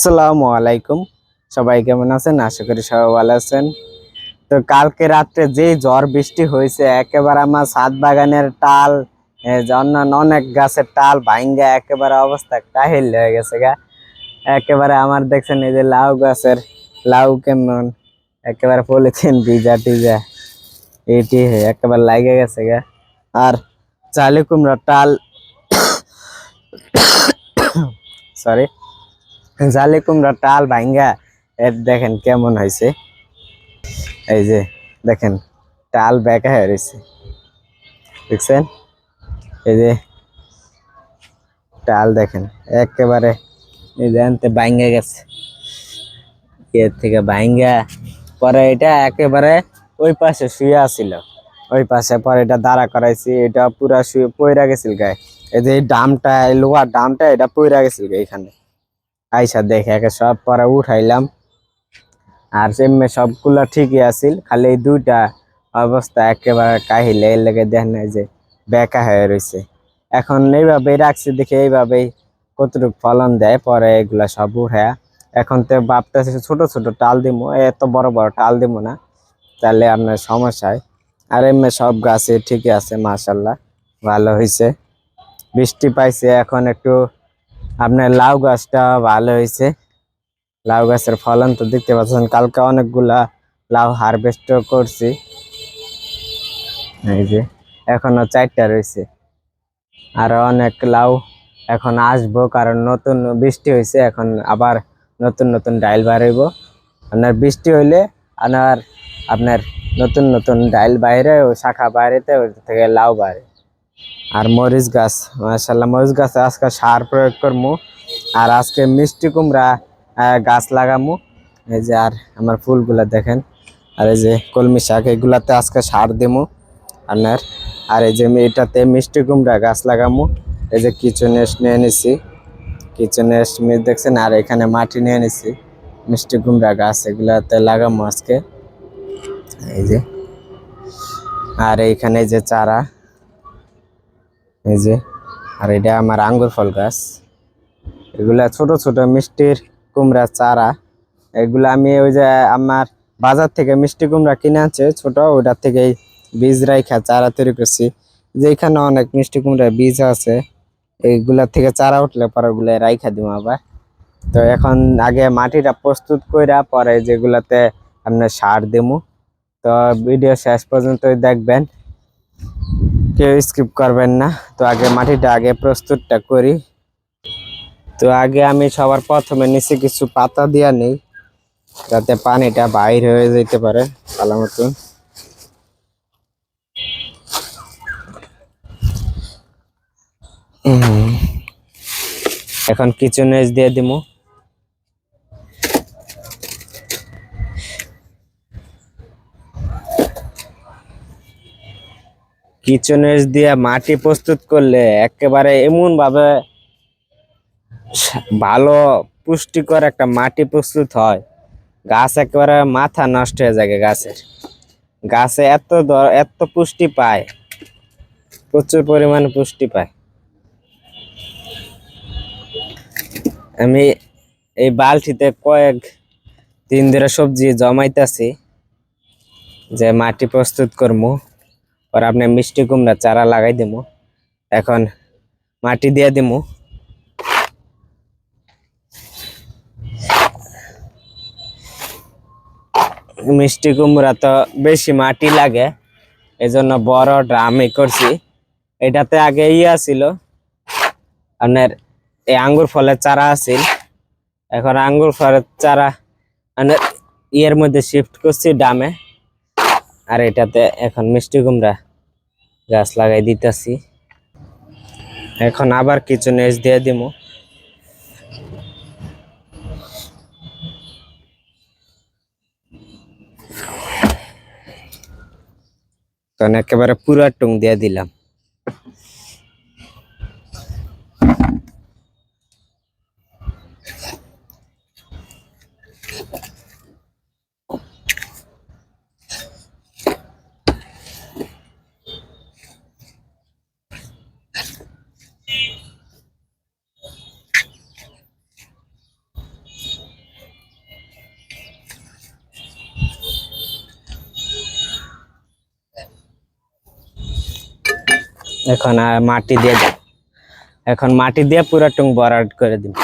আসসালামু আলাইকুম। সবাই কেমন আছেন? আশা করি সবাই ভালো আছেন। তো কালকে রাত্রে যে ঝড় বৃষ্টি হয়েছে, একেবারে আমার ছাদ বাগানের টাল, অন্যান্য অনেক গাছের টাল ভাঙ্গা একেবারে অবস্থা কাহিল হয়ে গেছে গা। একেবারে আমার দেখছেন এই যে লাউ গাছের লাউ কেমন একেবারে পলিথিন ভিজা টিজা এটি একেবারে লাগে গেছে গা। আর চালে কুমড়া টাল, সরি, জালি কুমড়া টাল ভাঙ্গা এর দেখেন কেমন হয়েছে। এই যে দেখেন টাল বেঁকা হয়ে রয়েছে, দেখছেন? এই যে টাল দেখেন একেবারে এই যে আনতে ভাঙ্গা গেছে, এর থেকে ভাঙ্গা পরে এটা একেবারে ওই পাশে শুয়ে আছিল, ওই পাশে পরে এটা দাঁড়া করাইছি, এটা পুরা শুয়ে পইরা গেছিল গায়ে। এই যে এই ডামটা, এই লোহার ডামটা এটা পইরা গেছিল এখানে। আইসা দেখে একে সব পরে উঠাইলাম। আর এমনি সবগুলা ঠিকই আছিল, খালি এই দুইটা অবস্থা একেবারে কাহিল, এর লেগে দেখেন এই যে বেঁকা হয়ে রয়েছে। এখন এইভাবেই রাখছি, দেখে এইভাবেই কতটুকু ফলন দেয়, পরে এগুলা সব উঠে। এখন তো ভাবতেছি ছোট ছোট টাল দিমু, এত বড় বড় টাল দিমু না, তাহলে আপনার সমস্যা হয়। আর এমনি সব গাছে ঠিকই আছে, মাশাল্লাহ ভালো হয়েছে, বৃষ্টি পাইছে। এখন একটু আপনার লাউ গাছটা ভালো হয়েছে, লাউ গাছের ফলন তো দেখতে পাচ্ছেন। কালকে অনেকগুলা লাউ হারভেস্ট করছি, এই যে এখনো 4টা রয়েছে। আর অনেক লাউ এখন আসবো, কারণ নতুন বৃষ্টি হয়েছে, এখন আবার নতুন নতুন ডাইল বাড়াইব। আপনার বৃষ্টি হইলে আপনার নতুন নতুন ডাইল বাইরে, ও শাখা বাইরেতে, ওই থেকে লাউ বাড়ে। আর মরিচ গাছ, মাশাল্লাহ মরিচ গাছে আজকে সার প্রয়োগ করবো। আর আজকে মিষ্টি কুমড়া গাছ লাগামু। এই যে আর আমার ফুলগুলা দেখেন, আর এই যে কলমি শাক, এগুলাতে আজকে সার দেবো আপনার। আর এই যে এটাতে মিষ্টি কুমড়া গাছ লাগামু। এই যে কিচেন ওয়েস্ট নিয়ে নিছি, কিচেন ওয়েস্ট দেখছেন। আর এখানে মাটি নিয়ে নিছি, মিষ্টি কুমড়া গাছ এগুলাতে লাগামু আজকে, এই যে। আর এইখানে যে চারা, এই যে। আর এটা আমার আঙ্গুর ফল গাছ, এগুলা ছোট ছোট মিষ্টির কুমড়া চারা। এগুলা আমি ওই যে আমার বাজার থেকে মিষ্টি কুমড়া কিনে আনছে ছোট, ওটার থেকে বীজ রাইখা চারা তৈরি করছি। যে এখানে অনেক মিষ্টি কুমড়ার বীজ আছে, এইগুলা থেকে চারা উঠলে পরে ওগুলা রাইখা দিব আবার। তো এখন আগে মাটিটা প্রস্তুত কইরা পরে যেগুলাতে আপনার সার দেবো। তো ভিডিও শেষ পর্যন্ত দেখবেন, কেউ স্কিপ করবেন না। তো আগে মাটিটা আগে প্রস্তুতটা করি। তো আগে আমি সবার প্রথমে নিচে কিছু পাতা দিয়া নেই, যাতে পানিটা বাইর হয়ে যেতে পারে ভালো মতন। এখন কিচেন ওয়েস্ট দিয়ে দিব। কিচেন ওয়েস্ট দিয়ে মাটি প্রস্তুত করলে একেবারে এমন ভাবে ভালো পুষ্টিকর একটা মাটি প্রস্তুত হয়, গাছ একেবারে মাথা নষ্ট হয়ে যায়। গাছে এত পুষ্টি পায়, প্রচুর পরিমাণে পুষ্টি পায়। আমি এই বালতিতে কয়েক দিন ধরে সবজি জমাইতেছি, যে মাটি প্রস্তুত করবো, আর আপনি মিষ্টি কুমড়া চারা লাগাই দেবো। এখন মাটি দিয়ে দিব। মিষ্টি কুমড়া তো বেশি মাটি লাগে, এজন্য বড় ড্রামে করছি। এটাতে আগে ছিল আপনার এই আঙ্গুর ফলের চারা আছিল, এখন আঙ্গুর ফলের চারা মানে ইয়ের মধ্যে শিফট করছি ড্রামে। আর এটাতে এখন মিষ্টি কুমড়া গাছ লাগাই দিতেছি। এখন আবার কিছু নেজ দিয়ে দিব। কারণ একেবারে পুরা টুং দিয়ে দিলাম। এখন আর মাটি দিয়ে দিই, এখন মাটি দিয়ে পুরা টুং ভরাট করে দিই।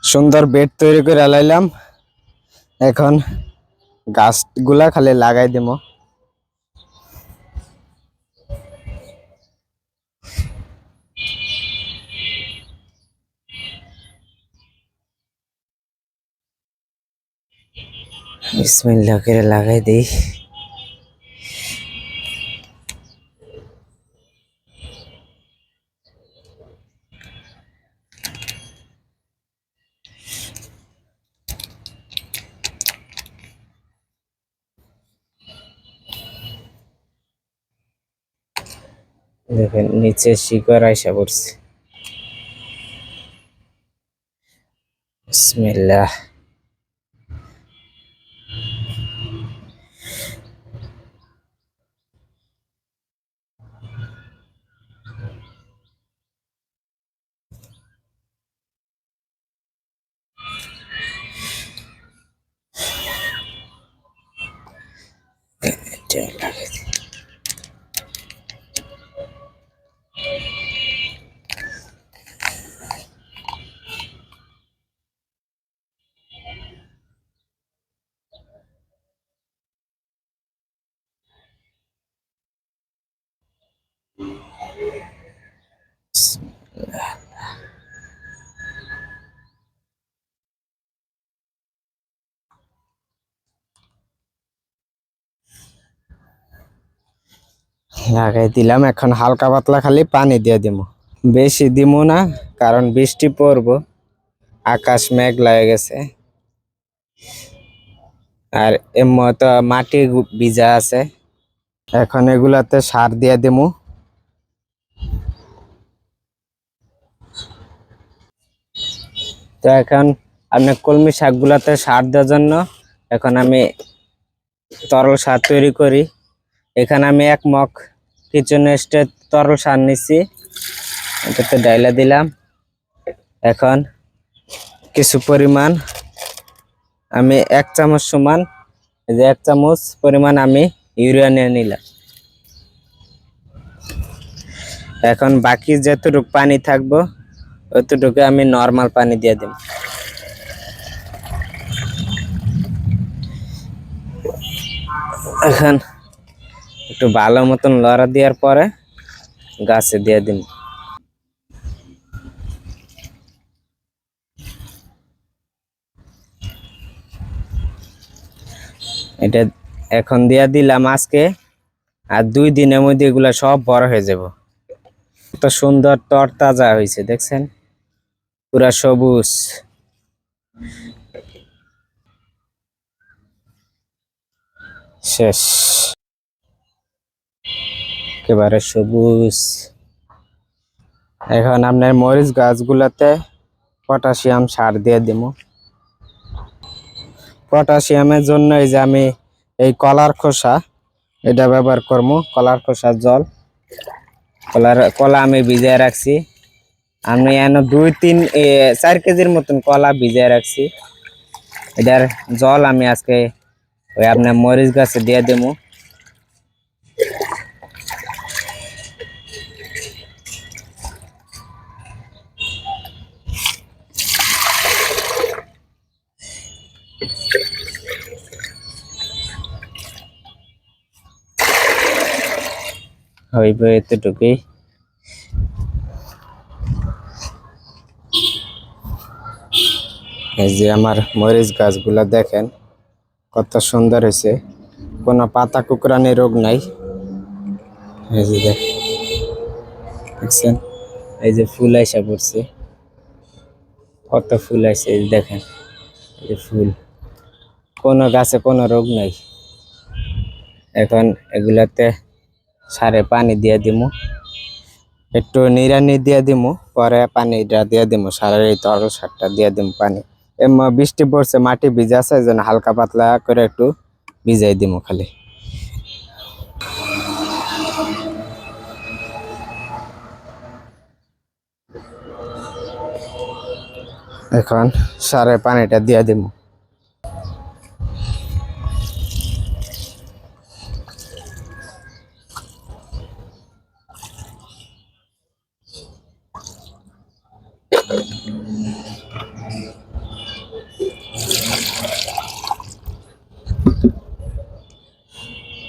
সুন্দর বেড তৈরি করে লাইলাম, এখন গাছগুলা খালি লাগাই দিব। বিসমিল্লাহ করে লাগাই দিই। দেখেন নিচে শিকড় আইসা পড়ছে। বিসমিল্লাহ। এটা লাগাই দিই। লাগাই দিলাম, এখন হালকা পাতলা খালি পানি দিয়ে দিব, বেশি দিব না কারণ বৃষ্টি পড়বো, আকাশ মেঘ লাগে গেছে আর এমতো মাটি ভিজা আছে। এখন এগুলাতে সার দিয়ে দিমু। তো এখন আপনি কলমি শাকগুলাতে সার দেওয়ার জন্য এখন আমি তরল সার তৈরি করি। এখানে আমি 1 মগ কিচেন ওয়েস্টের তরল সার নিচ্ছি, এটাতে ডাইলা দিলাম। এখন কিছু পরিমাণ আমি 1 চামচ সমান, এই যে 1 চামচ পরিমাণ আমি ইউরিয়া নিয়ে নিলাম। এখন বাকি যতটুকু পানি থাকবো অতটুকু আমি নর্মাল পানি দিয়ে দিব। এখন একটু ভালো মতন লড়া দেওয়ার পরে গাছে দিয়ে দিন। এটা এখন দিয়া দিলাম আজকে, আর 2 দিনের মধ্যে এগুলা সব বড় হয়ে যাব। কত সুন্দর তরতাজা হয়েছে দেখছেন, পুরা সবুজ। শেষ, একেবারে সবুজ। এখন আপনার মরিচ গাছগুলাতে পটাশিয়াম সার দিয়ে দিব। পটাশিয়ামের জন্য এই যে আমি এই কলার খোসা এটা ব্যবহার করবো, কলার খোসার জল। কলা আমি ভিজিয়ে রাখছি, আমি এনে 4 কেজির মতন কলা ভিজিয়ে রাখছি। এটার জল আমি আজকে ওই আপনার মরিচ গাছে দিয়ে দেবো। হইবে এতটুকুই। এই যে আমার মরিচ গাছগুলা দেখেন কত সুন্দর হয়েছে, কোনো পাতা কুকরানি রোগ নাই। এই যে দেখছেন, এই যে ফুল আইসা পড়ছে, কত ফুল আইছে, এই যে দেখেন, এই যে ফুল, কোনো গাছে কোনো রোগ নাই। এখন এগুলাতে সারে পানি দিয়ে দিমু, একটু নিড়ানি দিয়ে দিমু, পরে পানিটা দিয়ে দিমু, সারের এই তরল সারটা দিয়ে দিমু পানি। বৃষ্টি পড়ছে, মাটি ভিজা আছে, এই জন্য হালকা পাতলা করে একটু ভিজাই দিমু খালি। এখন সারের পানিটা দিয়ে দিমু।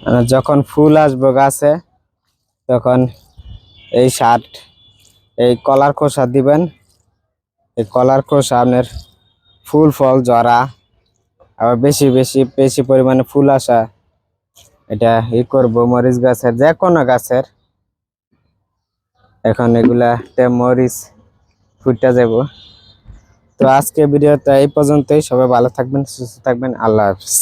আর যখন ফুল আসবে গাছে তখন এই সার, এই কলার খোসা দিবেন। এই কলার খোসা আপনার ফুল ফল জরা আবার বেশি বেশি বেশি পরিমাণে ফুল আসা, এটা করব মরিচ গাছের, যে কোনো গাছের। এখন এগুলাতে মরিচ ফুটতে যাব। তো আজকে ভিডিওটা এই পর্যন্তই। সবাই ভালো থাকবেন, সুস্থ থাকবেন। আল্লাহ হাফিজ।